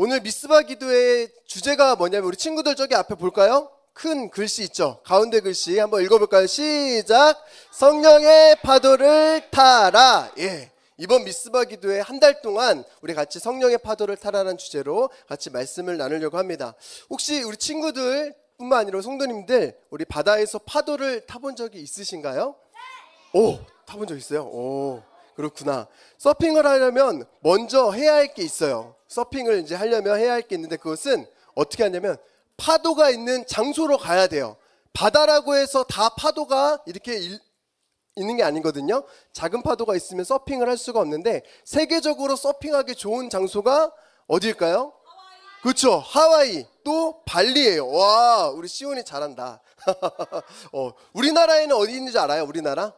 오늘 미스바 기도의 주제가 뭐냐면 우리 친구들 저기 앞에 볼까요? 큰 글씨 있죠? 가운데 글씨 한번 읽어볼까요? 시작! 성령의 파도를 타라. 예. 이번 미스바 기도에 한 달 동안 우리 같이 성령의 파도를 타라는 주제로 같이 말씀을 나누려고 합니다. 혹시 우리 친구들 뿐만 아니라 성도님들 우리 바다에서 파도를 타본 적이 있으신가요? 오, 타본 적 있어요? 오, 그렇구나. 서핑을 하려면 먼저 해야 할 게 있어요. 서핑을 이제 하려면 해야 할 게 있는데 그것은 어떻게 하냐면 파도가 있는 장소로 가야 돼요. 바다라고 해서 다 파도가 이렇게 있는 게 아니거든요. 작은 파도가 있으면 서핑을 할 수가 없는데 세계적으로 서핑하기 좋은 장소가 어디일까요? 그렇죠. 하와이 또 발리예요. 와, 우리 시온이 잘한다. 우리나라에는 어디 있는지 알아요? 우리나라?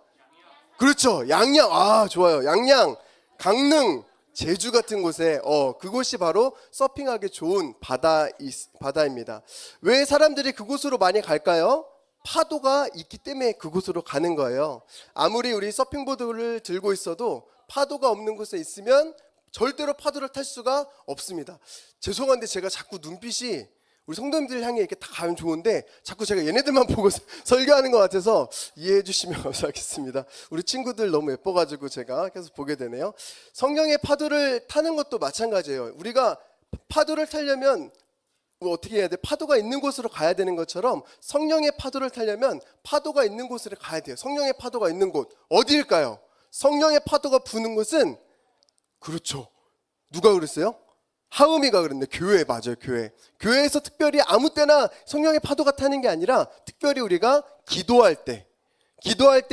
그렇죠. 양양. 아, 좋아요. 양양, 강릉, 제주 같은 곳에 그곳이 바로 서핑하기 좋은 바다입니다. 왜 사람들이 그곳으로 많이 갈까요? 파도가 있기 때문에 그곳으로 가는 거예요. 아무리 우리 서핑보드를 들고 있어도 파도가 없는 곳에 있으면 절대로 파도를 탈 수가 없습니다. 죄송한데 제가 자꾸 눈빛이 우리 성도님들 향해 이렇게 다 가면 좋은데 자꾸 제가 얘네들만 보고 설교하는 것 같아서 이해해 주시면 감사하겠습니다. 우리 친구들 너무 예뻐가지고 제가 계속 보게 되네요. 성령의 파도를 타는 것도 마찬가지예요. 우리가 파도를 타려면 어떻게 해야 돼? 파도가 있는 곳으로 가야 되는 것처럼 성령의 파도를 타려면 파도가 있는 곳으로 가야 돼요. 성령의 파도가 있는 곳 어디일까요? 성령의 파도가 부는 곳은 그렇죠. 누가 그랬어요? 하음이가 그랬네. 교회 맞아요. 교회에서 특별히 아무 때나 성령의 파도가 타는 게 아니라 특별히 우리가 기도할 때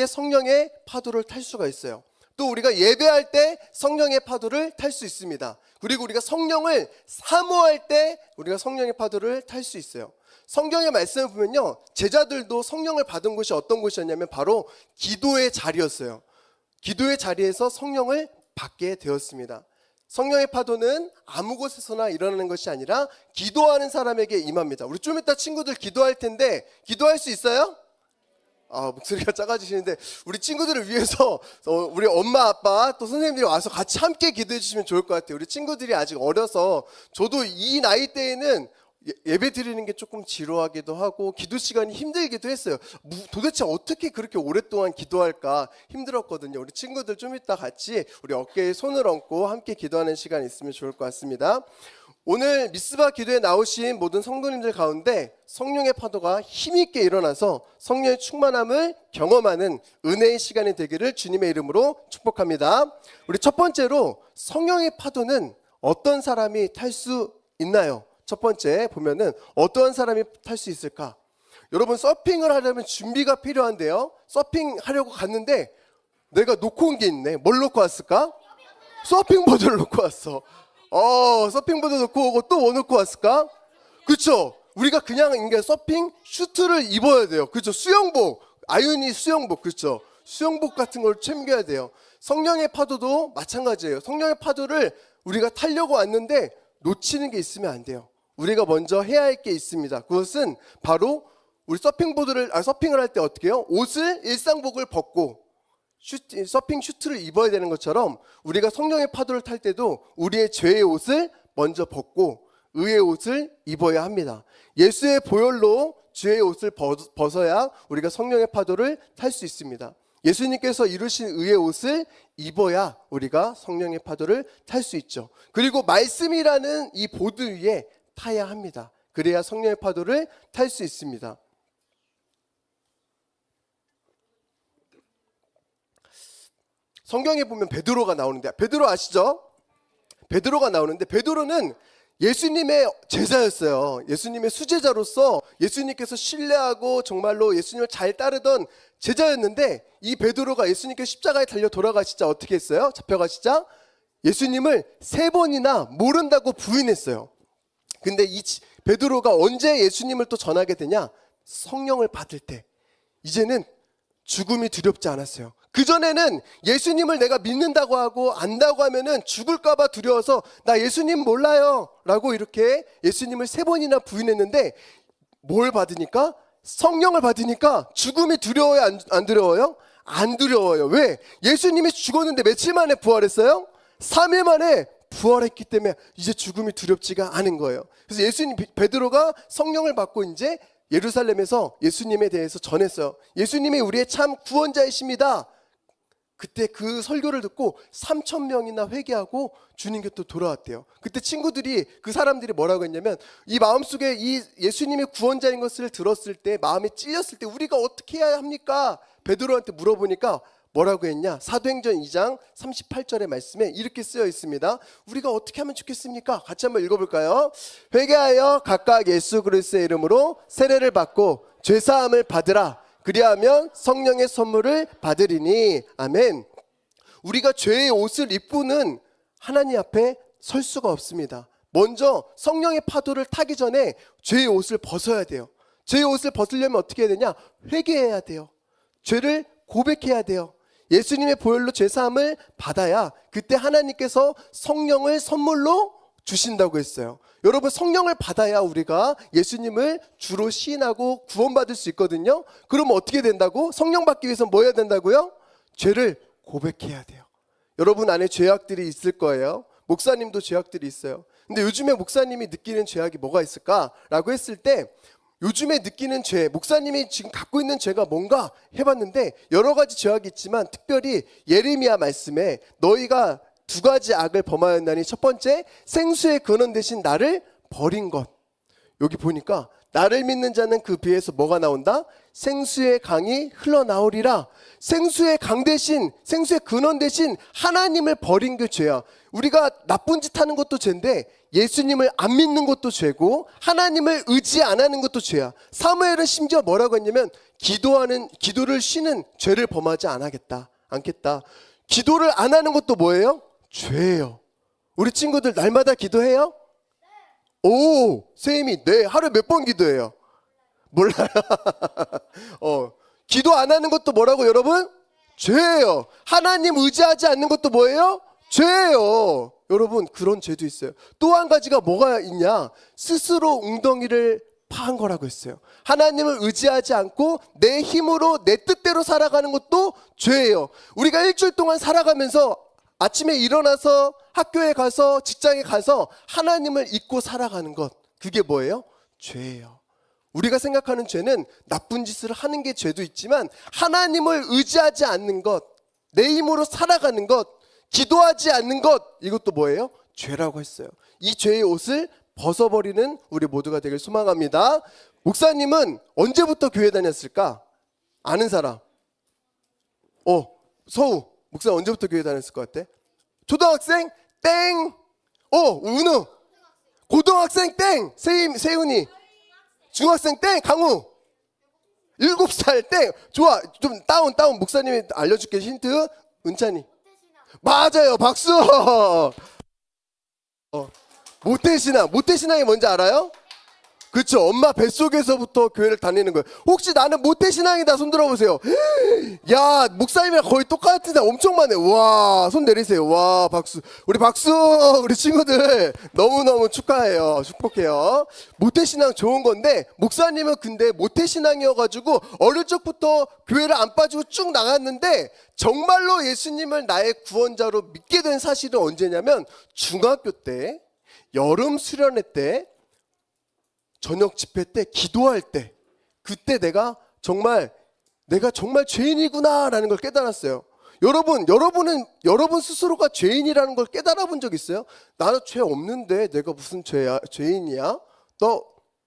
성령의 파도를 탈 수가 있어요. 또 우리가 예배할 때 성령의 파도를 탈 수 있습니다. 그리고 우리가 성령을 사모할 때 우리가 성령의 파도를 탈 수 있어요. 성경의 말씀을 보면요, 제자들도 성령을 받은 곳이 어떤 곳이었냐면 바로 기도의 자리였어요. 기도의 자리에서 성령을 받게 되었습니다. 성령의 파도는 아무 곳에서나 일어나는 것이 아니라 기도하는 사람에게 임합니다. 우리 좀 이따 친구들 기도할 텐데 기도할 수 있어요? 목소리가 작아지시는데 우리 친구들을 위해서 우리 엄마 아빠 또 선생님들이 와서 같이 함께 기도해 주시면 좋을 것 같아요. 우리 친구들이 아직 어려서 저도 이 나이 때에는 예배 드리는 게 조금 지루하기도 하고 기도 시간이 힘들기도 했어요. 도대체 어떻게 그렇게 오랫동안 기도할까 힘들었거든요. 우리 친구들 좀 이따 같이 우리 어깨에 손을 얹고 함께 기도하는 시간이 있으면 좋을 것 같습니다. 오늘 미스바 기도에 나오신 모든 성도님들 가운데 성령의 파도가 힘있게 일어나서 성령의 충만함을 경험하는 은혜의 시간이 되기를 주님의 이름으로 축복합니다. 우리 첫 번째로 성령의 파도는 어떤 사람이 탈 수 있나요? 첫 번째 보면은 어떠한 사람이 탈 수 있을까? 여러분 서핑을 하려면 준비가 필요한데요. 서핑하려고 갔는데 내가 놓고 온 게 있네. 뭘 놓고 왔을까? 서핑보드를 놓고 왔어. 서핑보드 놓고 오고 또 뭐 놓고 왔을까? 그렇죠. 우리가 그냥 서핑 슈트를 입어야 돼요. 그렇죠. 수영복, 아윤이 수영복, 그렇죠. 수영복 같은 걸 챙겨야 돼요. 성령의 파도도 마찬가지예요. 성령의 파도를 우리가 타려고 왔는데 놓치는 게 있으면 안 돼요. 우리가 먼저 해야 할 게 있습니다. 그것은 바로 우리 서핑을 할 때 어떻게 해요? 옷을 일상복을 벗고 서핑 슈트를 입어야 되는 것처럼 우리가 성령의 파도를 탈 때도 우리의 죄의 옷을 먼저 벗고 의의 옷을 입어야 합니다. 예수의 보혈로 죄의 옷을 벗어야 우리가 성령의 파도를 탈 수 있습니다. 예수님께서 이루신 의의 옷을 입어야 우리가 성령의 파도를 탈 수 있죠. 그리고 말씀이라는 이 보드 위에 타야 합니다. 그래야 성령의 파도를 탈 수 있습니다. 성경에 보면 베드로가 나오는데 베드로 아시죠? 베드로가 나오는데 베드로는 예수님의 제자였어요. 예수님의 수제자로서 예수님께서 신뢰하고 정말로 예수님을 잘 따르던 제자였는데 이 베드로가 예수님께서 십자가에 달려 돌아가시자 어떻게 했어요? 잡혀가시자 예수님을 3번이나 모른다고 부인했어요. 근데 이 베드로가 언제 예수님을 또 전하게 되냐? 성령을 받을 때. 이제는 죽음이 두렵지 않았어요. 그전에는 예수님을 내가 믿는다고 하고 안다고 하면은 죽을까봐 두려워서 나 예수님 몰라요 라고 이렇게 예수님을 3번이나 부인했는데 뭘 받으니까? 성령을 받으니까 죽음이 두려워요? 안 두려워요? 안 두려워요. 왜? 예수님이 죽었는데 며칠 만에 부활했어요? 3일 만에 부활했기 때문에 이제 죽음이 두렵지가 않은 거예요. 그래서 예수님 베드로가 성령을 받고 이제 예루살렘에서 예수님에 대해서 전했어요. 예수님이 우리의 참 구원자이십니다. 그때 그 설교를 듣고 3,000명이나 회개하고 주님 곁으로 돌아왔대요. 그때 친구들이, 그 사람들이 뭐라고 했냐면, 이 마음속에 이 예수님의 구원자인 것을 들었을 때, 마음에 찔렸을 때 우리가 어떻게 해야 합니까? 베드로한테 물어보니까 뭐라고 했냐? 사도행전 2장 38절의 말씀에 이렇게 쓰여 있습니다. 우리가 어떻게 하면 좋겠습니까? 같이 한번 읽어볼까요? 회개하여 각각 예수 그리스도의 이름으로 세례를 받고 죄사함을 받으라. 그리하면 성령의 선물을 받으리니. 아멘. 우리가 죄의 옷을 입고는 하나님 앞에 설 수가 없습니다. 먼저 성령의 파도를 타기 전에 죄의 옷을 벗어야 돼요. 죄의 옷을 벗으려면 어떻게 해야 되냐? 회개해야 돼요. 죄를 고백해야 돼요. 예수님의 보혈로 죄사함을 받아야 그때 하나님께서 성령을 선물로 주신다고 했어요. 여러분, 성령을 받아야 우리가 예수님을 주로 시인하고 구원받을 수 있거든요. 그러면 어떻게 된다고? 성령 받기 위해서 뭐 해야 된다고요? 죄를 고백해야 돼요. 여러분 안에 죄악들이 있을 거예요. 목사님도 죄악들이 있어요. 근데 요즘에 목사님이 느끼는 죄악이 뭐가 있을까라고 했을 때, 요즘에 느끼는 죄, 목사님이 지금 갖고 있는 죄가 뭔가 해봤는데 여러 가지 죄악이 있지만 특별히 예레미야 말씀에 너희가 두 가지 악을 범하였나니, 첫 번째, 생수의 근원 대신 나를 버린 것. 여기 보니까 나를 믿는 자는 그 비에서 뭐가 나온다? 생수의 강이 흘러나오리라. 생수의 강 대신, 생수의 근원 대신 하나님을 버린 게 죄야. 우리가 나쁜 짓 하는 것도 죄인데 예수님을 안 믿는 것도 죄고 하나님을 의지 안 하는 것도 죄야. 사무엘은 심지어 뭐라고 했냐면, 기도를 쉬는 죄를 범하지 않겠다. 기도를 안 하는 것도 뭐예요? 죄예요. 우리 친구들 날마다 기도해요? 오, 세임이 네, 하루에 몇 번 기도해요? 몰라요. 기도 안 하는 것도 뭐라고 여러분? 죄예요. 하나님 의지하지 않는 것도 뭐예요? 죄예요. 여러분, 그런 죄도 있어요. 또 한 가지가 뭐가 있냐? 스스로 웅덩이를 파한 거라고 했어요. 하나님을 의지하지 않고 내 힘으로 내 뜻대로 살아가는 것도 죄예요. 우리가 일주일 동안 살아가면서 아침에 일어나서 학교에 가서 직장에 가서 하나님을 잊고 살아가는 것, 그게 뭐예요? 죄예요. 우리가 생각하는 죄는 나쁜 짓을 하는 게 죄도 있지만 하나님을 의지하지 않는 것, 내 힘으로 살아가는 것, 기도하지 않는 것, 이것도 뭐예요? 죄라고 했어요. 이 죄의 옷을 벗어버리는 우리 모두가 되길 소망합니다. 목사님은 언제부터 교회 다녔을까? 아는 사람? 서우 목사 언제부터 교회 다녔을 것 같아? 초등학생? 땡. 은우. 고등학생? 땡. 세훈이. 중학생? 땡. 강우. 7살? 땡. 좋아. 좀 다운. 목사님이 알려줄게. 힌트. 은찬이. 맞아요. 박수. 모태신앙이 뭔지 알아요? 그렇죠. 엄마 뱃속에서부터 교회를 다니는 거예요. 혹시 나는 모태신앙이다, 손 들어보세요. 야, 목사님이랑 거의 똑같은 사람 엄청 많네. 와, 손 내리세요. 와, 박수. 우리 친구들 너무너무 축하해요. 축복해요. 모태신앙 좋은 건데, 목사님은 근데 모태신앙이어가지고 어릴 적부터 교회를 안 빠지고 쭉 나갔는데, 정말로 예수님을 나의 구원자로 믿게 된 사실은 언제냐면, 중학교 때, 여름 수련회 때, 저녁 집회 때, 기도할 때, 그때 내가 정말 죄인이구나라는 걸 깨달았어요. 여러분 스스로가 죄인이라는 걸 깨달아 본 적 있어요? 나는 죄 없는데 내가 무슨 죄인이야? 너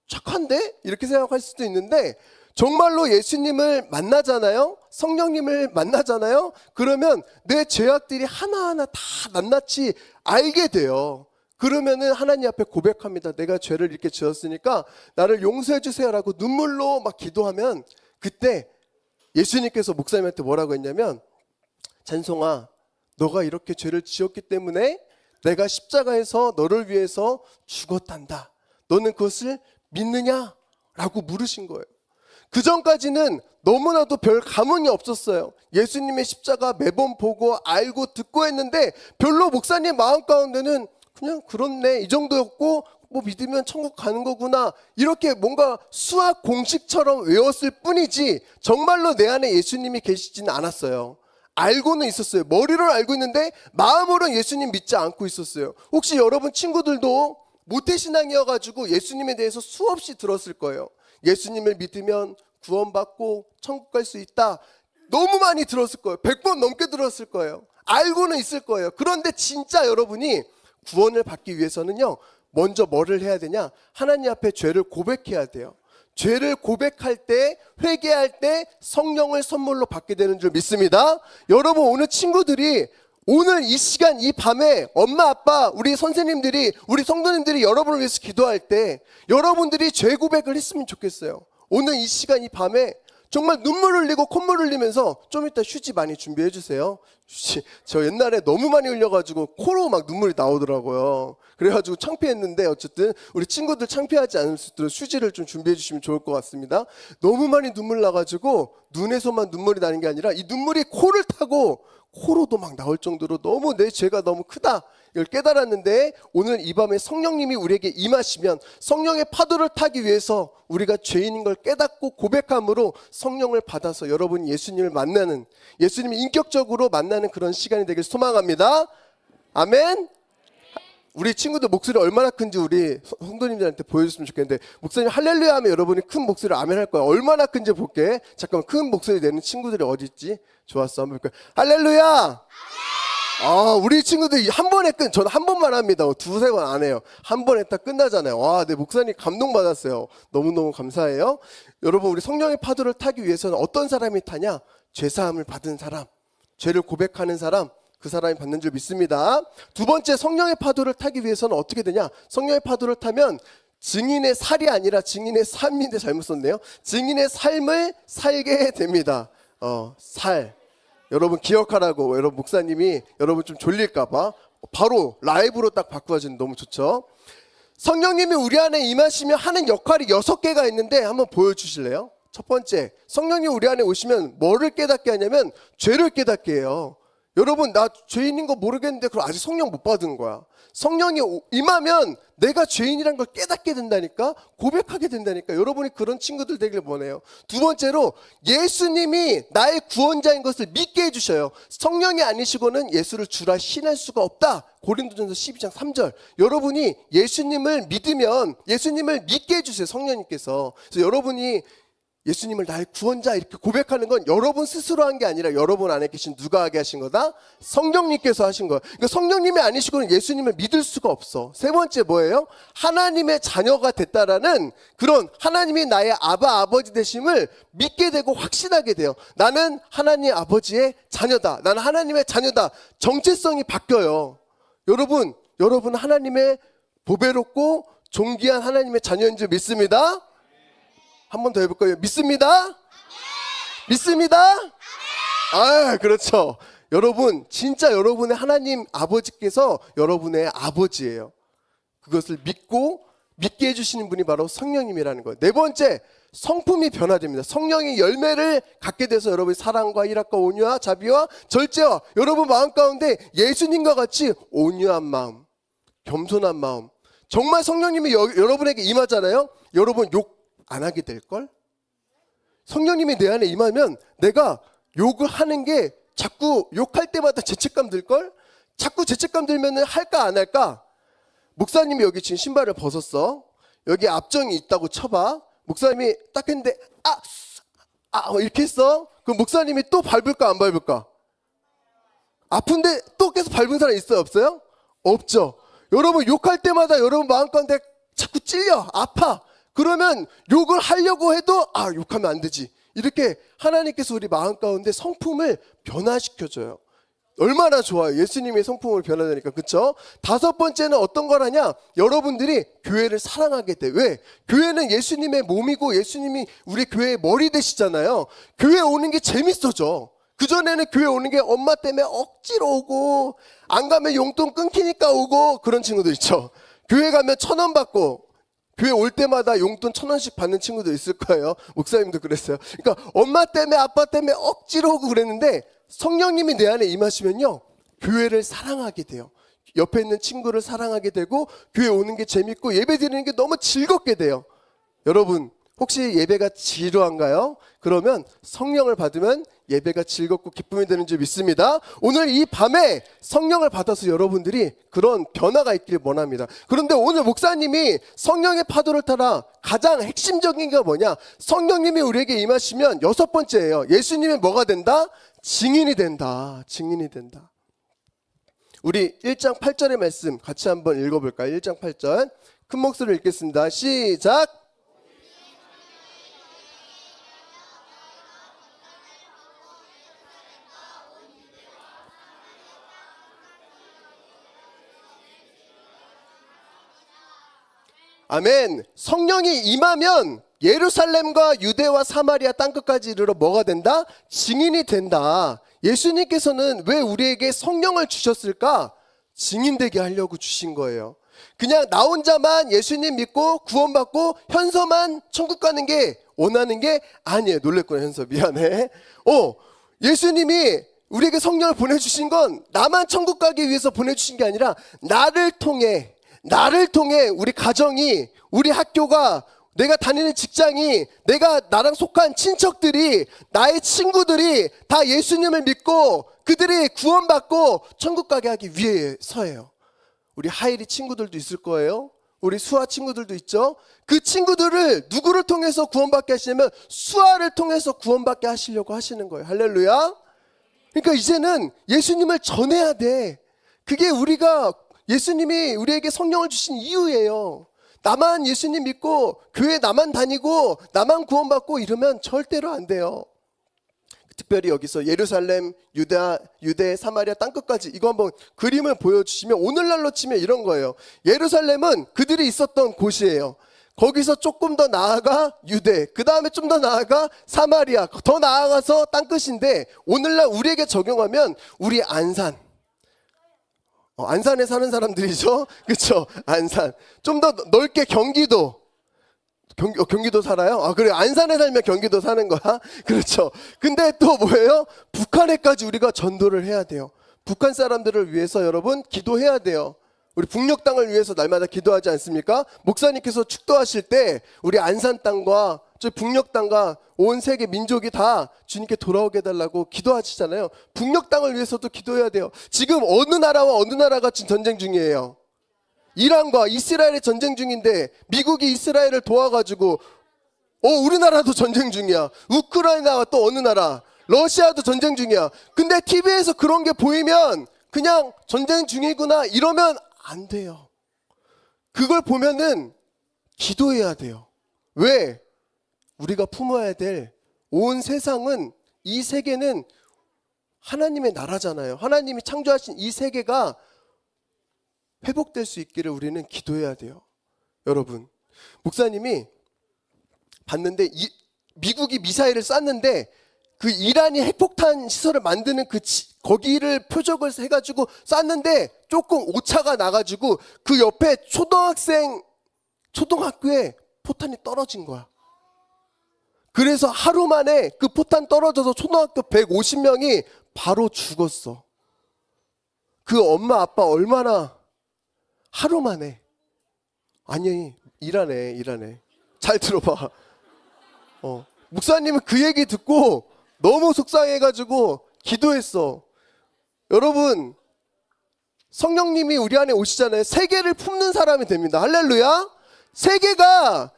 착한데? 이렇게 생각할 수도 있는데, 정말로 예수님을 만나잖아요? 성령님을 만나잖아요? 그러면 내 죄악들이 하나하나 다 낱낱이 알게 돼요. 그러면은 하나님 앞에 고백합니다. 내가 죄를 이렇게 지었으니까 나를 용서해 주세요라고 눈물로 막 기도하면, 그때 예수님께서 목사님한테 뭐라고 했냐면, 찬송아, 너가 이렇게 죄를 지었기 때문에 내가 십자가에서 너를 위해서 죽었단다. 너는 그것을 믿느냐? 라고 물으신 거예요. 그 전까지는 너무나도 별 감흥이 없었어요. 예수님의 십자가 매번 보고 알고 듣고 했는데 별로 목사님 마음 가운데는 그냥 그렇네, 이 정도였고, 뭐 믿으면 천국 가는 거구나, 이렇게 뭔가 수학 공식처럼 외웠을 뿐이지 정말로 내 안에 예수님이 계시지는 않았어요. 알고는 있었어요. 머리로는 알고 있는데 마음으로는 예수님 믿지 않고 있었어요. 혹시 여러분 친구들도 모태신앙이어가지고 예수님에 대해서 수없이 들었을 거예요. 예수님을 믿으면 구원받고 천국 갈 수 있다. 너무 많이 들었을 거예요. 100번 넘게 들었을 거예요. 알고는 있을 거예요. 그런데 진짜 여러분이 구원을 받기 위해서는요, 먼저 뭐를 해야 되냐? 하나님 앞에 죄를 고백해야 돼요. 죄를 고백할 때, 회개할 때 성령을 선물로 받게 되는 줄 믿습니다. 여러분, 오늘 친구들이 오늘 이 시간 이 밤에 엄마 아빠 우리 선생님들이 우리 성도님들이 여러분을 위해서 기도할 때 여러분들이 죄 고백을 했으면 좋겠어요. 오늘 이 시간 이 밤에 정말 눈물 흘리고 콧물 흘리면서 좀 이따 휴지 많이 준비해 주세요. 휴지 저 옛날에 너무 많이 흘려가지고 코로 막 눈물이 나오더라고요. 그래가지고 창피했는데 어쨌든 우리 친구들 창피하지 않을 수 있도록 휴지를 좀 준비해 주시면 좋을 것 같습니다. 너무 많이 눈물 나가지고 눈에서만 눈물이 나는 게 아니라 이 눈물이 코를 타고 코로도 막 나올 정도로 너무 내 죄가 너무 크다 이걸 깨달았는데, 오늘 이 밤에 성령님이 우리에게 임하시면 성령의 파도를 타기 위해서 우리가 죄인인 걸 깨닫고 고백함으로 성령을 받아서 여러분이 예수님을 만나는, 예수님을 인격적으로 만나는 그런 시간이 되길 소망합니다. 아멘. 우리 친구들 목소리 얼마나 큰지 우리 성도님들한테 보여줬으면 좋겠는데, 목사님 할렐루야 하면 여러분이 큰 목소리로 아멘 할 거야. 얼마나 큰지 볼게. 잠깐만, 큰 목소리 내는 친구들이 어디 있지? 좋았어, 한번 볼까요? 할렐루야. 우리 친구들 한 번에 저는 한 번만 합니다. 두세 번 안 해요. 한 번에 딱 끝나잖아요. 와, 내 목사님 감동받았어요. 너무너무 감사해요. 여러분, 우리 성령의 파도를 타기 위해서는 어떤 사람이 타냐? 죄사함을 받은 사람, 죄를 고백하는 사람, 그 사람이 받는 줄 믿습니다. 두 번째, 성령의 파도를 타기 위해서는 어떻게 되냐? 성령의 파도를 타면 증인의 살이 아니라 증인의 삶인데 잘못 썼네요. 증인의 삶을 살게 됩니다. 살. 여러분 기억하라고, 여러분 목사님이 여러분 좀 졸릴까봐 바로 라이브로 딱 바꾸어지는 너무 좋죠. 성령님이 우리 안에 임하시면 하는 역할이 6개가 있는데 한번 보여주실래요? 첫 번째, 성령님이 우리 안에 오시면 뭐를 깨닫게 하냐면 죄를 깨닫게 해요. 여러분, 나 죄인인 거 모르겠는데 그럼 아직 성령 못 받은 거야. 성령이 임하면 내가 죄인이란 걸 깨닫게 된다니까, 고백하게 된다니까. 여러분이 그런 친구들 되길 원해요. 두 번째로, 예수님이 나의 구원자인 것을 믿게 해주셔요. 성령이 아니시고는 예수를 주라 신할 수가 없다. 고린도전서 12장 3절. 여러분이 예수님을 믿으면 예수님을 믿게 해주세요, 성령님께서. 그래서 여러분이 예수님을 나의 구원자 이렇게 고백하는 건 여러분 스스로 한 게 아니라 여러분 안에 계신 누가 하게 하신 거다? 성령님께서 하신 거예요. 그러니까 성령님이 아니시고는 예수님을 믿을 수가 없어. 세 번째 뭐예요? 하나님의 자녀가 됐다라는 그런 하나님이 나의 아버지 되심을 믿게 되고 확신하게 돼요. 나는 하나님 아버지의 자녀다. 나는 하나님의 자녀다. 정체성이 바뀌어요. 여러분 하나님의 보배롭고 존귀한 하나님의 자녀인 줄 믿습니다. 한 번 더 해볼까요? 믿습니다? 믿습니다? 그렇죠. 여러분, 진짜 여러분의 하나님 아버지께서 여러분의 아버지예요. 그것을 믿게 해주시는 분이 바로 성령님이라는 거예요. 네 번째, 성품이 변화됩니다. 성령의 열매를 갖게 돼서 여러분의 사랑과 희락과 온유와 자비와 절제와 여러분 마음 가운데 예수님과 같이 온유한 마음, 겸손한 마음, 정말 성령님이 여러분에게 임하잖아요. 여러분 욕 안 하게 될걸? 성령님이 내 안에 임하면 내가 욕을 하는 게 자꾸 욕할 때마다 죄책감 들걸? 자꾸 죄책감 들면 할까 안 할까? 목사님이 여기 지금 신발을 벗었어. 여기 압정이 있다고 쳐봐. 목사님이 딱 했는데 이렇게 했어. 그럼 목사님이 또 밟을까 안 밟을까? 아픈데 또 계속 밟은 사람 있어요 없어요? 없죠. 여러분 욕할 때마다 여러분 마음 가운데 자꾸 찔려 아파. 그러면 욕을 하려고 해도 욕하면 안 되지. 이렇게 하나님께서 우리 마음 가운데 성품을 변화시켜줘요. 얼마나 좋아요. 예수님의 성품을 변화되니까. 그렇죠? 다섯 번째는 어떤 거라냐? 여러분들이 교회를 사랑하게 돼. 왜? 교회는 예수님의 몸이고 예수님이 우리 교회의 머리 되시잖아요. 교회 오는 게 재밌어져. 그전에는 교회 오는 게 엄마 때문에 억지로 오고 안 가면 용돈 끊기니까 오고 그런 친구들 있죠. 교회 가면 1,000원 받고 교회 올 때마다 용돈 1,000원씩 받는 친구도 있을 거예요. 목사님도 그랬어요. 그러니까 엄마 때문에 아빠 때문에 억지로 오고 그랬는데 성령님이 내 안에 임하시면요, 교회를 사랑하게 돼요. 옆에 있는 친구를 사랑하게 되고 교회 오는 게 재밌고 예배 드리는 게 너무 즐겁게 돼요. 여러분 혹시 예배가 지루한가요? 그러면 성령을 받으면 예배가 즐겁고 기쁨이 되는 줄 믿습니다. 오늘 이 밤에 성령을 받아서 여러분들이 그런 변화가 있길 원합니다. 그런데 오늘 목사님이 성령의 파도를 따라 가장 핵심적인 게 뭐냐? 성령님이 우리에게 임하시면 6번째예요. 예수님이 뭐가 된다? 증인이 된다. 증인이 된다. 우리 1장 8절의 말씀 같이 한번 읽어볼까요? 1장 8절 큰 목소리로 읽겠습니다. 시작. 아멘. 성령이 임하면 예루살렘과 유대와 사마리아 땅끝까지 이르러 뭐가 된다? 증인이 된다. 예수님께서는 왜 우리에게 성령을 주셨을까? 증인되게 하려고 주신 거예요. 그냥 나 혼자만 예수님 믿고 구원받고 현서만 천국 가는 게 원하는 게 아니에요. 놀랬구나 현서, 미안해. 예수님이 우리에게 성령을 보내주신 건 나만 천국 가기 위해서 보내주신 게 아니라 나를 통해 우리 가정이, 우리 학교가, 내가 다니는 직장이, 내가 나랑 속한 친척들이, 나의 친구들이 다 예수님을 믿고 그들이 구원받고 천국 가게 하기 위해서예요. 우리 하일이 친구들도 있을 거예요. 우리 수아 친구들도 있죠. 그 친구들을 누구를 통해서 구원받게 하시냐면 수아를 통해서 구원받게 하시려고 하시는 거예요. 할렐루야. 그러니까 이제는 예수님을 전해야 돼. 그게 예수님이 우리에게 성령을 주신 이유예요. 나만 예수님 믿고 교회 나만 다니고 나만 구원받고 이러면 절대로 안 돼요. 특별히 여기서 예루살렘, 유대, 사마리아 땅끝까지 이거 한번 그림을 보여주시면 오늘날로 치면 이런 거예요. 예루살렘은 그들이 있었던 곳이에요. 거기서 조금 더 나아가 유대, 그 다음에 좀 더 나아가 사마리아, 더 나아가서 땅끝인데 오늘날 우리에게 적용하면 우리 안산에 사는 사람들이죠. 그렇죠? 안산. 좀 더 넓게 경기도 살아요? 그래. 안산에 살면 경기도 사는 거야? 그렇죠. 근데 또 뭐예요? 북한에까지 우리가 전도를 해야 돼요. 북한 사람들을 위해서 여러분 기도해야 돼요. 우리 북녘 땅을 위해서 날마다 기도하지 않습니까? 목사님께서 축도하실 때 우리 안산 땅과 저 북녘 땅과 온 세계 민족이 다 주님께 돌아오게 해달라고 기도하시잖아요. 북녘 땅을 위해서도 기도해야 돼요. 지금 어느 나라와 어느 나라가 지금 전쟁 중이에요? 이란과 이스라엘의 전쟁 중인데 미국이 이스라엘을 도와가지고 우리나라도 전쟁 중이야. 우크라이나와 또 어느 나라, 러시아도 전쟁 중이야. 근데 TV에서 그런 게 보이면 그냥 전쟁 중이구나 이러면 안 돼요. 그걸 보면은 기도해야 돼요. 왜? 우리가 품어야 될 온 세상은, 이 세계는 하나님의 나라잖아요. 하나님이 창조하신 이 세계가 회복될 수 있기를 우리는 기도해야 돼요. 여러분, 목사님이 봤는데 미국이 미사일을 쐈는데 그 이란이 핵폭탄 시설을 만드는 거기를 표적을 해가지고 쐈는데 조금 오차가 나가지고 그 옆에 초등학교에 포탄이 떨어진 거야. 그래서 하루 만에 그 포탄 떨어져서 초등학교 150명이 바로 죽었어. 그 엄마 아빠 얼마나 하루 만에. 아니, 일하네. 잘 들어봐. 목사님은 그 얘기 듣고 너무 속상해가지고 기도했어. 여러분, 성령님이 우리 안에 오시잖아요. 세계를 품는 사람이 됩니다. 할렐루야. 세계가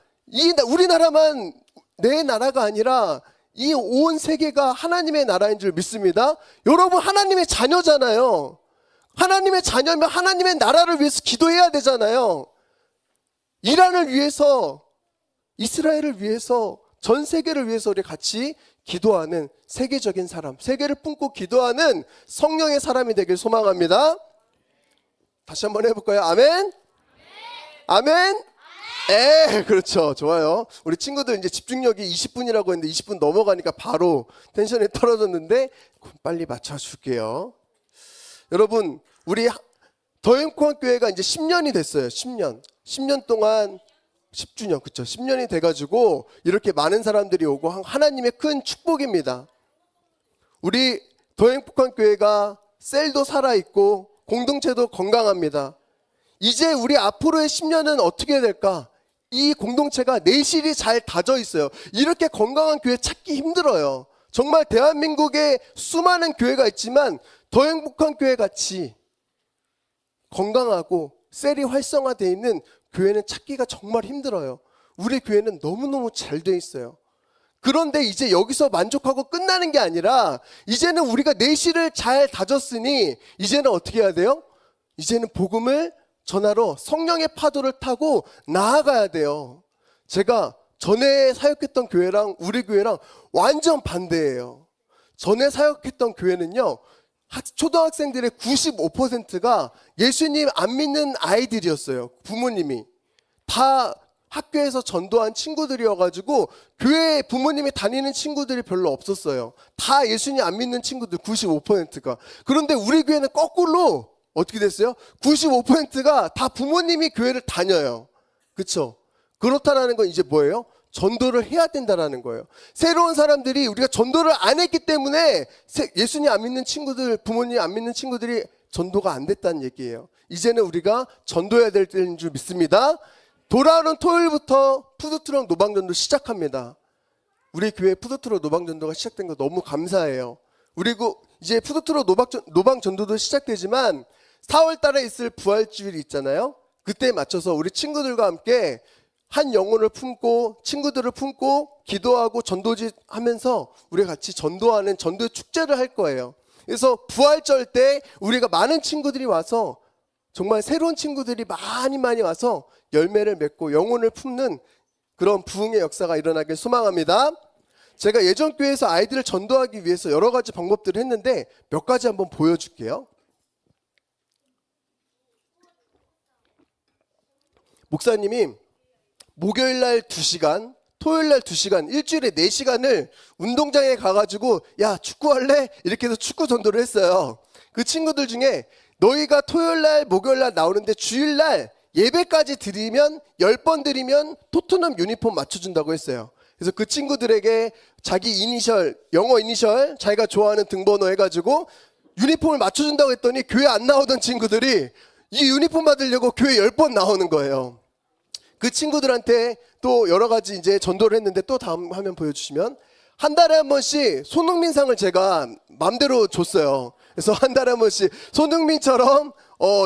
우리나라만 내 나라가 아니라 이 온 세계가 하나님의 나라인 줄 믿습니다. 여러분, 하나님의 자녀잖아요. 하나님의 자녀면 하나님의 나라를 위해서 기도해야 되잖아요. 이란을 위해서, 이스라엘을 위해서, 전 세계를 위해서 우리 같이 기도하는 세계적인 사람, 세계를 품고 기도하는 성령의 사람이 되길 소망합니다. 다시 한번 해볼까요? 아멘? 아멘? 그렇죠. 좋아요. 우리 친구들 이제 집중력이 20분이라고 했는데 20분 넘어가니까 바로 텐션이 떨어졌는데 빨리 맞춰줄게요. 여러분, 우리 더행포항교회가 이제 10년이 됐어요. 10년 동안 10주년, 그렇죠. 10년이 돼가지고 이렇게 많은 사람들이 오고 하나님의 큰 축복입니다. 우리 더행포항교회가 셀도 살아있고 공동체도 건강합니다. 이제 우리 앞으로의 10년은 어떻게 될까? 이 공동체가 내실이 잘 다져 있어요. 이렇게 건강한 교회 찾기 힘들어요. 정말 대한민국에 수많은 교회가 있지만 더 행복한 교회 같이 건강하고 셀이 활성화되어 있는 교회는 찾기가 정말 힘들어요. 우리 교회는 너무너무 잘 돼 있어요. 그런데 이제 여기서 만족하고 끝나는 게 아니라 이제는 우리가 내실을 잘 다졌으니 이제는 어떻게 해야 돼요? 이제는 복음을 전하러 성령의 파도를 타고 나아가야 돼요. 제가 전에 사역했던 교회랑 우리 교회랑 완전 반대예요. 전에 사역했던 교회는요, 초등학생들의 95%가 예수님 안 믿는 아이들이었어요. 부모님이 다 학교에서 전도한 친구들이어가지고 교회에 부모님이 다니는 친구들이 별로 없었어요. 다 예수님 안 믿는 친구들 95%가. 그런데 우리 교회는 거꾸로 어떻게 됐어요? 95%가 다 부모님이 교회를 다녀요. 그렇죠? 그렇다라는 건 이제 뭐예요? 전도를 해야 된다라는 거예요. 새로운 사람들이 우리가 전도를 안 했기 때문에 예수님 안 믿는 친구들, 부모님 안 믿는 친구들이 전도가 안 됐다는 얘기예요. 이제는 우리가 전도해야 될 때인 줄 믿습니다. 돌아오는 토요일부터 푸드트럭 노방전도 시작합니다. 우리 교회 푸드트럭 노방전도가 시작된 거 너무 감사해요. 그리고 이제 푸드트럭 노방전도도 시작되지만 4월 달에 있을 부활주일이 있잖아요. 그때에 맞춰서 우리 친구들과 함께 한 영혼을 품고 친구들을 품고 기도하고 전도지 하면서 우리 같이 전도하는 전도 축제를 할 거예요. 그래서 부활절 때 우리가 많은 친구들이 와서 정말 새로운 친구들이 많이 와서 열매를 맺고 영혼을 품는 그런 부흥의 역사가 일어나길 소망합니다. 제가 예전 교회에서 아이들을 전도하기 위해서 여러 가지 방법들을 했는데 몇 가지 한번 보여줄게요. 목사님이 목요일날 2시간, 토요일날 2시간, 일주일에 4시간을 운동장에 가가지고 야 축구할래? 이렇게 해서 축구 전도를 했어요. 그 친구들 중에 너희가 토요일날 목요일날 나오는데 주일날 예배까지 드리면 10번 드리면 토트넘 유니폼 맞춰준다고 했어요. 그래서 그 친구들에게 자기 이니셜, 영어 이니셜, 자기가 좋아하는 등번호 해가지고 유니폼을 맞춰준다고 했더니 교회 안 나오던 친구들이 이 유니폼 받으려고 교회 10번 나오는 거예요. 그 친구들한테 또 여러 가지 이제 전도를 했는데 또 다음 화면 보여주시면 한 달에 한 번씩 손흥민상을 제가 맘대로 줬어요. 그래서 한 달에 한 번씩 손흥민처럼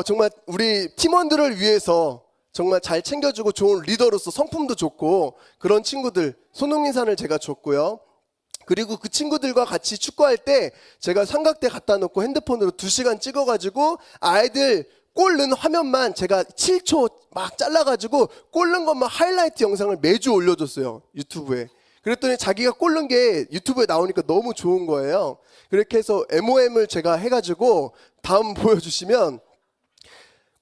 정말 우리 팀원들을 위해서 정말 잘 챙겨주고 좋은 리더로서 성품도 좋고 그런 친구들 손흥민상을 제가 줬고요. 그리고 그 친구들과 같이 축구할 때 제가 삼각대 갖다 놓고 핸드폰으로 2시간 찍어가지고 아이들 골 넣은 화면만 제가 7초 막 잘라가지고 골 넣은 것만 하이라이트 영상을 매주 올려줬어요. 유튜브에. 그랬더니 자기가 골 넣은 게 유튜브에 나오니까 너무 좋은 거예요. 그렇게 해서 MOM을 제가 해가지고 다음 보여주시면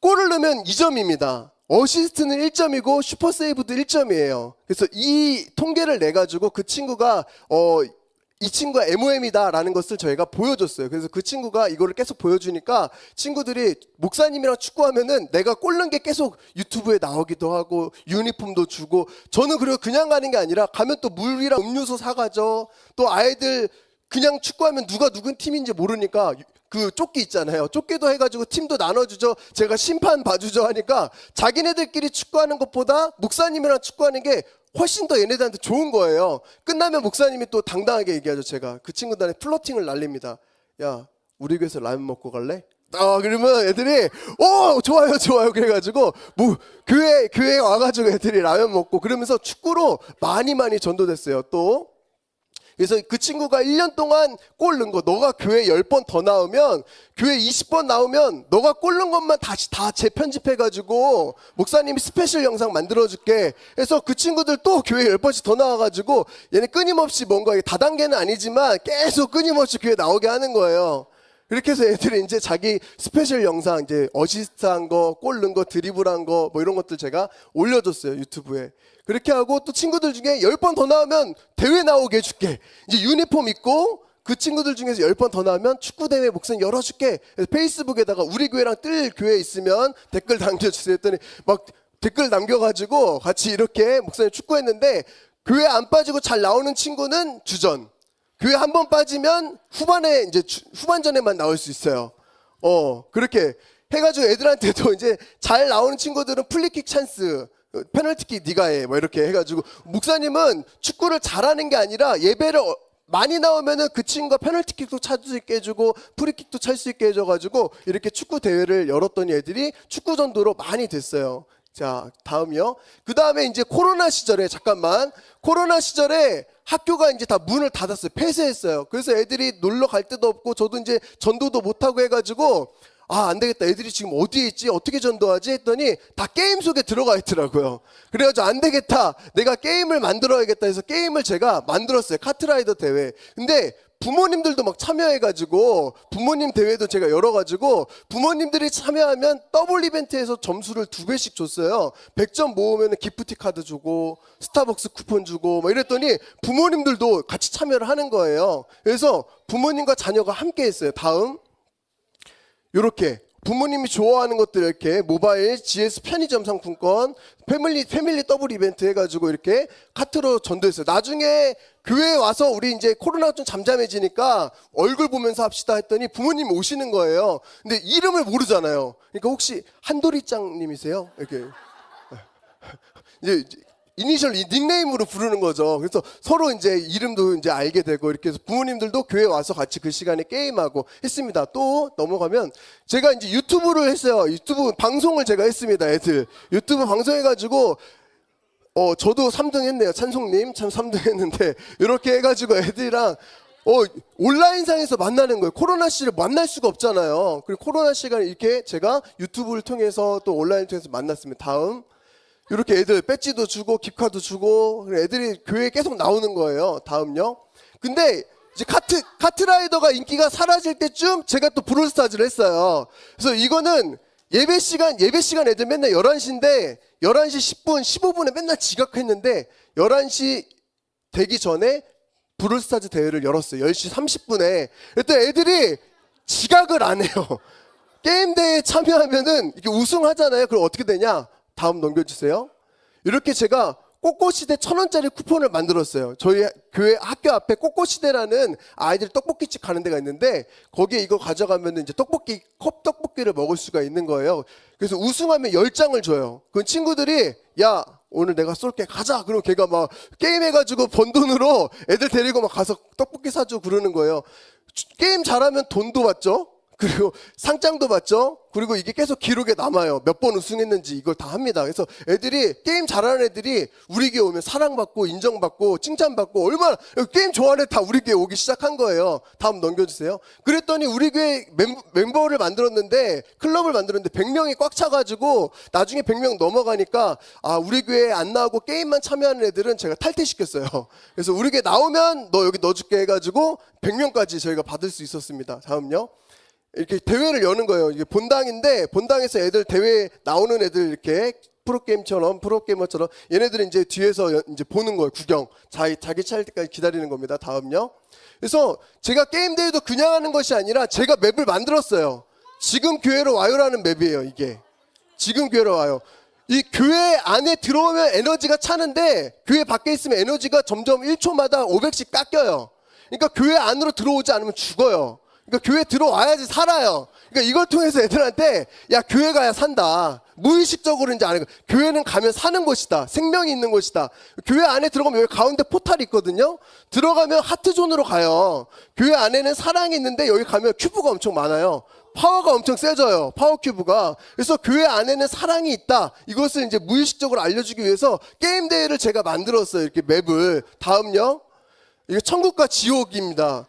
골을 넣으면 2점입니다. 어시스트는 1점이고 슈퍼세이브도 1점이에요. 그래서 이 통계를 내가지고 그 친구가 이 친구가 MOM이다 라는 것을 저희가 보여줬어요. 그래서 그 친구가 이거를 계속 보여주니까 친구들이 목사님이랑 축구하면은 내가 골 넣은 게 계속 유튜브에 나오기도 하고 유니폼도 주고 저는 그리고 그냥 가는 게 아니라 가면 또 물이랑 음료수 사가죠. 또 아이들 그냥 축구하면 누가 누군 팀인지 모르니까 그 조끼 있잖아요. 조끼도 해가지고 팀도 나눠주죠. 제가 심판 봐주죠 하니까 자기네들끼리 축구하는 것보다 목사님이랑 축구하는 게 훨씬 더 얘네들한테 좋은 거예요. 끝나면 목사님이 또 당당하게 얘기하죠. 제가 그 친구들한테 플러팅을 날립니다. 야 우리 교회에서 라면 먹고 갈래? 그러면 애들이 좋아요 그래가지고 뭐 교회에 와가지고 애들이 라면 먹고 그러면서 축구로 많이 전도됐어요. 또 그래서 그 친구가 1년 동안 골 넣은 거 너가 교회 10번 더 나오면 교회 20번 나오면 너가 골 넣은 것만 다시 다 재편집해가지고 목사님이 스페셜 영상 만들어줄게. 그래서 그 친구들 또 교회 10번씩 더 나와가지고 얘네 끊임없이 뭔가 다단계는 아니지만 계속 끊임없이 교회 나오게 하는 거예요. 그렇게 해서 애들이 이제 자기 스페셜 영상 이제 어시스트 한 거, 골 넣은 거, 드리블 한 거 뭐 이런 것들 제가 올려줬어요. 유튜브에. 그렇게 하고 또 친구들 중에 10번 더 나오면 대회 나오게 해줄게. 이제 유니폼 입고 그 친구들 중에서 10번 더 나오면 축구대회 목사님 열어줄게. 그래서 페이스북에다가 우리 교회랑 뜰 교회 있으면 댓글 남겨주세요 했더니 막 댓글 남겨가지고 같이 이렇게 목사님 축구했는데 교회 안 빠지고 잘 나오는 친구는 주전. 교회 한 번 빠지면 후반에 이제 후반전에만 나올 수 있어요. 그렇게 해가지고 애들한테도 이제 잘 나오는 친구들은 플리킥 찬스, 페널티킥 네가 해, 뭐 이렇게 해가지고 목사님은 축구를 잘하는 게 아니라 예배를 많이 나오면은 그 친구가 페널티킥도 찰 수 있게 해주고 프리킥도 찰 수 있게 해줘가지고 이렇게 축구 대회를 열었더니 애들이 축구 전도로 많이 됐어요. 자, 다음이요. 그 다음에 이제 코로나 시절에 코로나 시절에 학교가 이제 다 문을 닫았어요. 폐쇄했어요. 그래서 애들이 놀러 갈 데도 없고 저도 이제 전도도 못하고 해가지고 안 되겠다. 애들이 지금 어디에 있지? 어떻게 전도하지? 했더니 다 게임 속에 들어가 있더라고요. 그래가지고 안 되겠다. 내가 게임을 만들어야겠다 해서 게임을 제가 만들었어요. 카트라이더 대회. 근데 부모님들도 막 참여해가지고 부모님 대회도 제가 열어가지고 부모님들이 참여하면 더블 이벤트에서 점수를 2배씩 줬어요. 100점 모으면 기프티 카드 주고 스타벅스 쿠폰 주고 막 이랬더니 부모님들도 같이 참여를 하는 거예요. 그래서 부모님과 자녀가 함께 했어요. 다음 이렇게 부모님이 좋아하는 것들 이렇게 모바일, GS 편의점 상품권, 패밀리 더블 이벤트 해가지고 이렇게 카트로 전도했어요. 나중에 교회에 와서 우리 이제 코로나가 좀 잠잠해지니까 얼굴 보면서 합시다 했더니 부모님이 오시는 거예요. 근데 이름을 모르잖아요. 그러니까 혹시 한도리짱님이세요? 이렇게 이제 이니셜 닉네임으로 부르는 거죠. 그래서 서로 이제 이름도 이제 알게 되고 이렇게 해서 부모님들도 교회 와서 같이 그 시간에 게임하고 했습니다. 또 넘어가면 제가 이제 유튜브를 했어요. 유튜브 방송을 제가 했습니다. 애들 유튜브 방송해가지고 저도 3등 했네요. 찬송님 참 3등 했는데 이렇게 해가지고 애들이랑 온라인상에서 만나는 거예요. 코로나 씨를 만날 수가 없잖아요. 그리고 코로나 시간에 이렇게 제가 유튜브를 통해서 또 온라인을 통해서 만났습니다. 다음 이렇게 애들 배지도 주고 깁카도 주고 애들이 교회에 계속 나오는 거예요. 다음요. 근데 이제 카트라이더가 인기가 사라질 때쯤 제가 또 브롤스타즈를 했어요. 그래서 이거는 예배 시간 애들 맨날 11시인데 11시 10분 15분에 맨날 지각했는데 11시 되기 전에 브롤스타즈 대회를 열었어요. 10시 30분에. 그랬더니 애들이 지각을 안 해요. 게임 대회에 참여하면은 이렇게 우승하잖아요. 그럼 어떻게 되냐? 다음 넘겨주세요. 이렇게 제가 꼬꼬시대 1,000원짜리 쿠폰을 만들었어요. 저희 교회 학교 앞에 꼬꼬시대라는 아이들 떡볶이집 가는 데가 있는데 거기에 이거 가져가면 이제 컵떡볶이를 먹을 수가 있는 거예요. 그래서 우승하면 10장을 줘요. 그 친구들이 야 오늘 내가 쏠게 가자. 그럼 걔가 막 게임해가지고 번 돈으로 애들 데리고 막 가서 떡볶이 사주고 그러는 거예요. 게임 잘하면 돈도 받죠. 그리고 상장도 받죠. 그리고 이게 계속 기록에 남아요. 몇 번 우승했는지 이걸 다 합니다. 그래서 애들이 게임 잘하는 애들이 우리 교회 오면 사랑받고 인정받고 칭찬받고 얼마나 게임 좋아하는 애 다 우리 교회 오기 시작한 거예요. 다음 넘겨주세요. 그랬더니 우리 교회 멤버를 만들었는데 클럽을 만들었는데 100명이 꽉 차가지고 나중에 100명 넘어가니까 우리 교회에 안 나오고 게임만 참여하는 애들은 제가 탈퇴시켰어요. 그래서 우리 교회 나오면 너 여기 넣어줄게 해가지고 100명까지 저희가 받을 수 있었습니다. 다음요. 이렇게 대회를 여는 거예요. 이게 본당인데 본당에서 애들 대회 나오는 애들 이렇게 프로게이머처럼 얘네들은 이제 뒤에서 이제 보는 거예요. 구경. 자기 차일 때까지 기다리는 겁니다. 다음요. 그래서 제가 게임 대회도 그냥 하는 것이 아니라 제가 맵을 만들었어요. 지금 교회로 와요라는 맵이에요. 이게 지금 교회로 와요. 이 교회 안에 들어오면 에너지가 차는데 교회 밖에 있으면 에너지가 점점 1초마다 500씩 깎여요. 그러니까 교회 안으로 들어오지 않으면 죽어요. 그러니까 교회 들어와야지 살아요. 그러니까 이걸 통해서 애들한테 야 교회 가야 산다. 무의식적으로인지 아니고 교회는 가면 사는 곳이다. 생명이 있는 곳이다. 교회 안에 들어가면 여기 가운데 포탈이 있거든요. 들어가면 하트존으로 가요. 교회 안에는 사랑이 있는데 여기 가면 큐브가 엄청 많아요. 파워가 엄청 세져요. 파워 큐브가. 그래서 교회 안에는 사랑이 있다. 이것을 이제 무의식적으로 알려주기 위해서 게임 대회를 제가 만들었어요. 이렇게 맵을. 다음요. 이게 천국과 지옥입니다.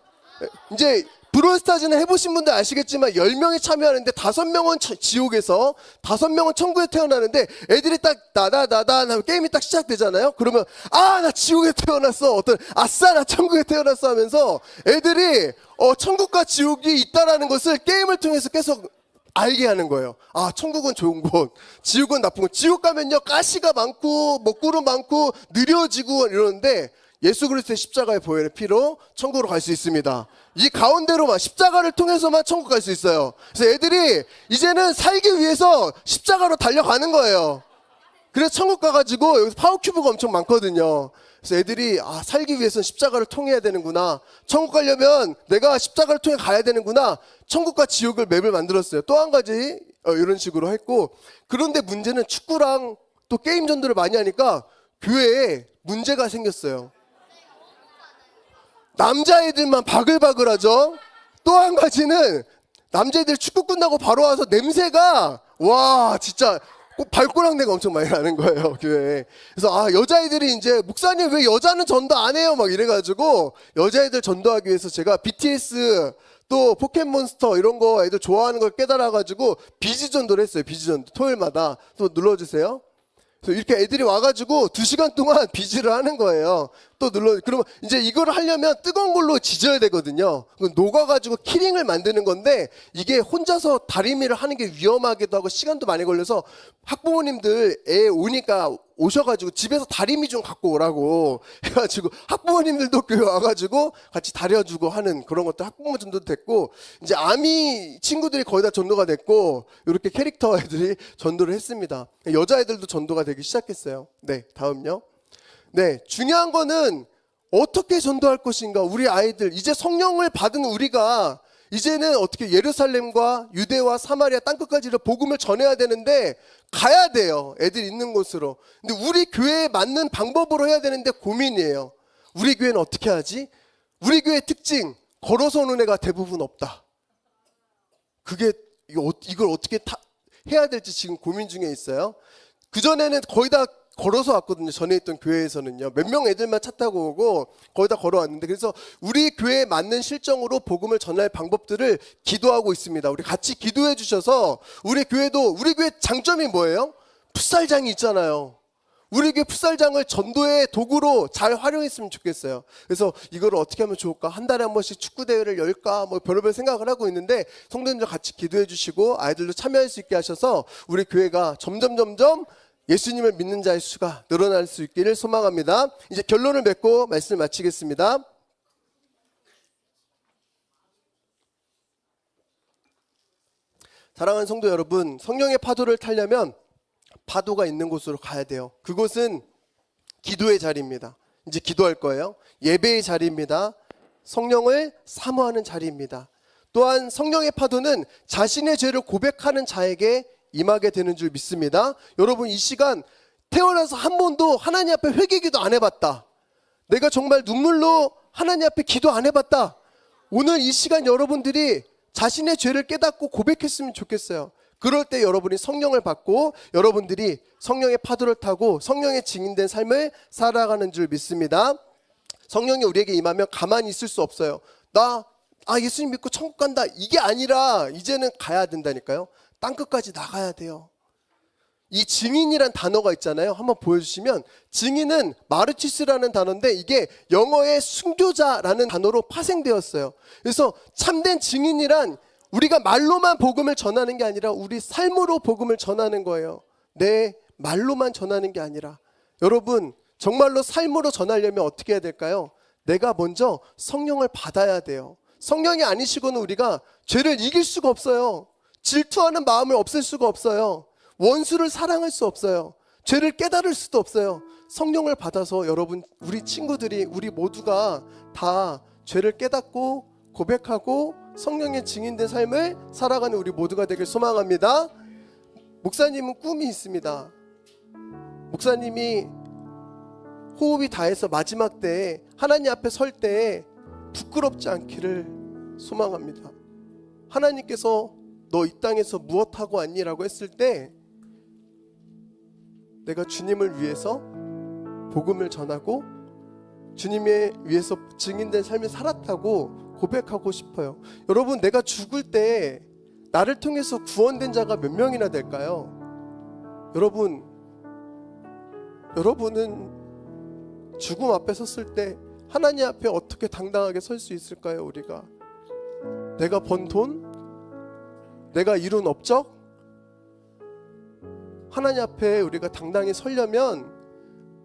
이제 브롤스타즈는 해보신 분들 아시겠지만 10명이 참여하는데 5명은 지옥에서 5명은 천국에 태어나는데 애들이 딱 나다 하면 게임이 딱 시작되잖아요. 그러면 나 지옥에 태어났어. 아싸 나 천국에 태어났어 하면서 애들이 천국과 지옥이 있다라는 것을 게임을 통해서 계속 알게 하는 거예요. 천국은 좋은 곳, 지옥은 나쁜 곳. 지옥 가면요 가시가 많고 먹구름 많고 느려지고 이러는데 예수 그리스도의 십자가의 보혈의 피로 천국으로 갈 수 있습니다. 이 가운데로만 십자가를 통해서만 천국 갈 수 있어요. 그래서 애들이 이제는 살기 위해서 십자가로 달려가는 거예요. 그래서 천국 가가지고 여기서 파워큐브가 엄청 많거든요. 그래서 애들이 살기 위해서는 십자가를 통해야 되는구나. 천국 가려면 내가 십자가를 통해 가야 되는구나. 천국과 지옥을 맵을 만들었어요. 또 한 가지 이런 식으로 했고, 그런데 문제는 축구랑 또 게임 전도를 많이 하니까 교회에 문제가 생겼어요. 남자애들만 바글바글하죠. 또 한 가지는 남자애들 축구 끝나고 바로 와서 냄새가 와 진짜 꼭 발꼬락내가 엄청 많이 나는 거예요, 교회에. 그래서 여자애들이 이제 목사님 왜 여자는 전도 안 해요? 막 이래가지고 여자애들 전도하기 위해서 제가 BTS 또 포켓몬스터 이런 거 애들 좋아하는 걸 깨달아가지고 비지 전도를 했어요. 비지 전도 토요일마다. 또 눌러주세요. 그래서 이렇게 애들이 와가지고 2시간 동안 비지를 하는 거예요. 또 그러면 이제 이걸 하려면 뜨거운 걸로 지져야 되거든요. 녹아가지고 키링을 만드는 건데 이게 혼자서 다리미를 하는 게 위험하기도 하고 시간도 많이 걸려서 학부모님들 애 오니까 오셔가지고 집에서 다리미 좀 갖고 오라고 해가지고 학부모님들도 교회 와가지고 같이 다려주고 하는 그런 것들 학부모 전도도 됐고 이제 아미 친구들이 거의 다 전도가 됐고 이렇게 캐릭터 애들이 전도를 했습니다. 여자애들도 전도가 되기 시작했어요. 네, 다음요. 네, 중요한 거는 어떻게 전도할 것인가. 우리 아이들 이제 성령을 받은 우리가 이제는 어떻게 예루살렘과 유대와 사마리아 땅끝까지를 복음을 전해야 되는데 가야 돼요. 애들 있는 곳으로. 근데 우리 교회에 맞는 방법으로 해야 되는데 고민이에요. 우리 교회는 어떻게 하지? 우리 교회의 특징 걸어서 오는 애가 대부분 없다. 그게 이걸 어떻게 해야 될지 지금 고민 중에 있어요. 그전에는 거의 다 걸어서 왔거든요. 전에 있던 교회에서는요. 몇 명 애들만 차 타고 오고 거의 다 걸어왔는데 그래서 우리 교회에 맞는 실정으로 복음을 전할 방법들을 기도하고 있습니다. 우리 같이 기도해 주셔서 우리 교회 장점이 뭐예요? 풋살장이 있잖아요. 우리 교회 풋살장을 전도의 도구로 잘 활용했으면 좋겠어요. 그래서 이걸 어떻게 하면 좋을까? 한 달에 한 번씩 축구대회를 열까? 뭐 별의별 생각을 하고 있는데 성도님들 같이 기도해 주시고 아이들도 참여할 수 있게 하셔서 우리 교회가 점점 예수님을 믿는 자의 수가 늘어날 수 있기를 소망합니다. 이제 결론을 맺고 말씀을 마치겠습니다. 사랑하는 성도 여러분, 성령의 파도를 타려면 파도가 있는 곳으로 가야 돼요. 그곳은 기도의 자리입니다. 이제 기도할 거예요. 예배의 자리입니다. 성령을 사모하는 자리입니다. 또한 성령의 파도는 자신의 죄를 고백하는 자에게 임하게 되는 줄 믿습니다. 여러분 이 시간 태어나서 한 번도 하나님 앞에 회개기도 안 해봤다. 내가 정말 눈물로 하나님 앞에 기도 안 해봤다. 오늘 이 시간 여러분들이 자신의 죄를 깨닫고 고백했으면 좋겠어요. 그럴 때 여러분이 성령을 받고 여러분들이 성령의 파도를 타고 성령의 증인된 삶을 살아가는 줄 믿습니다. 성령이 우리에게 임하면 가만히 있을 수 없어요. 나 예수님 믿고 천국 간다 이게 아니라 이제는 가야 된다니까요. 땅끝까지 나가야 돼요. 이 증인이란 단어가 있잖아요. 한번 보여주시면 증인은 마르치스라는 단어인데 이게 영어의 순교자라는 단어로 파생되었어요. 그래서 참된 증인이란 우리가 말로만 복음을 전하는 게 아니라 우리 삶으로 복음을 전하는 거예요. 내 말로만 전하는 게 아니라 여러분 정말로 삶으로 전하려면 어떻게 해야 될까요? 내가 먼저 성령을 받아야 돼요. 성령이 아니시고는 우리가 죄를 이길 수가 없어요. 질투하는 마음을 없앨 수가 없어요. 원수를 사랑할 수 없어요. 죄를 깨달을 수도 없어요. 성령을 받아서 여러분 우리 친구들이 우리 모두가 다 죄를 깨닫고 고백하고 성령의 증인된 삶을 살아가는 우리 모두가 되길 소망합니다. 목사님은 꿈이 있습니다. 목사님이 호흡이 다해서 마지막 때에 하나님 앞에 설 때에 부끄럽지 않기를 소망합니다. 하나님께서 너 이 땅에서 무엇하고 왔니라고 했을 때 내가 주님을 위해서 복음을 전하고 주님에 위해서 증인된 삶을 살았다고 고백하고 싶어요. 여러분 내가 죽을 때 나를 통해서 구원된 자가 몇 명이나 될까요? 여러분은 죽음 앞에 섰을 때 하나님 앞에 어떻게 당당하게 설 수 있을까요? 우리가 내가 번 돈, 내가 이룬 업적, 하나님 앞에 우리가 당당히 서려면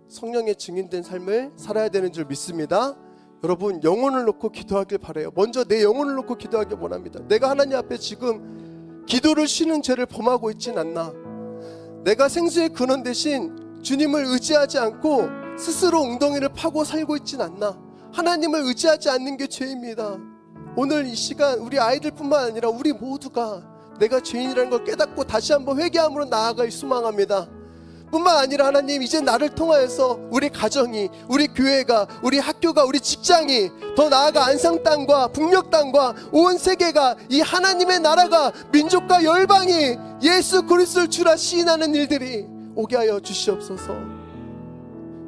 성령의 증인된 삶을 살아야 되는 줄 믿습니다. 여러분 영혼을 놓고 기도하길 바라요. 먼저 내 영혼을 놓고 기도하길 원합니다. 내가 하나님 앞에 지금 기도를 쉬는 죄를 범하고 있진 않나. 내가 생수의 근원 대신 주님을 의지하지 않고 스스로 웅덩이를 파고 살고 있진 않나. 하나님을 의지하지 않는 게 죄입니다. 오늘 이 시간 우리 아이들뿐만 아니라 우리 모두가 내가 죄인이라는 걸 깨닫고 다시 한번 회개함으로 나아갈 소망합니다. 뿐만 아니라 하나님, 이제 나를 통하여서 우리 가정이, 우리 교회가, 우리 학교가, 우리 직장이, 더 나아가 안상 땅과 북녘 땅과 온 세계가, 이 하나님의 나라가, 민족과 열방이 예수 그리스도를 주라 시인하는 일들이 오게 하여 주시옵소서.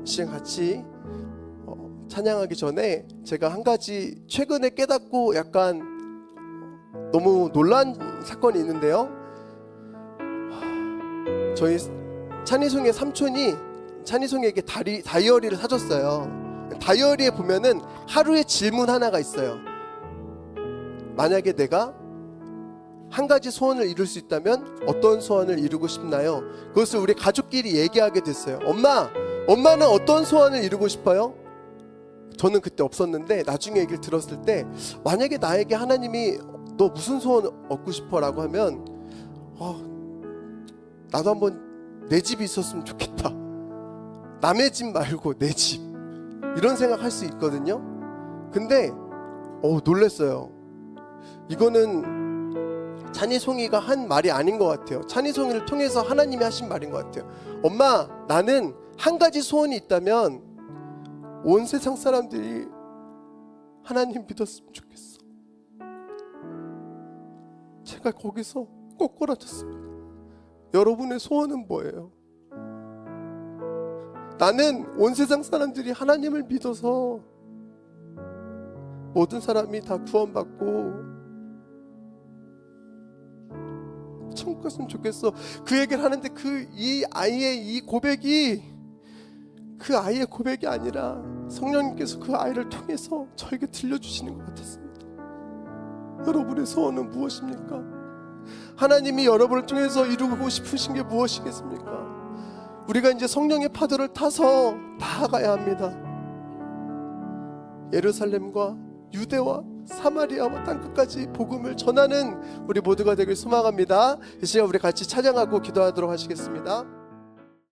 시간 같이 찬양하기 전에 제가 한 가지 최근에 깨닫고 약간 너무 놀란 사건이 있는데요. 저희 찬희송의 삼촌이 찬희송에게 다이어리를 사줬어요. 다이어리에 보면은 하루에 질문 하나가 있어요. 만약에 내가 한 가지 소원을 이룰 수 있다면 어떤 소원을 이루고 싶나요? 그것을 우리 가족끼리 얘기하게 됐어요. 엄마는 어떤 소원을 이루고 싶어요? 저는 그때 없었는데 나중에 얘기를 들었을 때, 만약에 나에게 하나님이 너 무슨 소원 얻고 싶어? 라고 하면 나도 한번 내 집이 있었으면 좋겠다. 남의 집 말고 내 집, 이런 생각할 수 있거든요. 근데 놀랬어요. 이거는 찬이송이가 한 말이 아닌 것 같아요. 찬이송이를 통해서 하나님이 하신 말인 것 같아요. 엄마, 나는 한 가지 소원이 있다면 온 세상 사람들이 하나님 믿었으면 좋겠어. 제가 거기서 꼬꾸라졌습니다. 여러분의 소원은 뭐예요? 나는 온 세상 사람들이 하나님을 믿어서 모든 사람이 다 구원받고 천국 갔으면 좋겠어. 그 얘기를 하는데 이 아이의 이 고백이 그 아이의 고백이 아니라 성령님께서 그 아이를 통해서 저에게 들려주시는 것 같았습니다. 여러분의 소원은 무엇입니까? 하나님이 여러분을 통해서 이루고 싶으신 게 무엇이겠습니까? 우리가 이제 성령의 파도를 타서 나아가야 합니다. 예루살렘과 유대와 사마리아와 땅끝까지 복음을 전하는 우리 모두가 되길 소망합니다. 이 시간 우리 같이 찬양하고 기도하도록 하시겠습니다.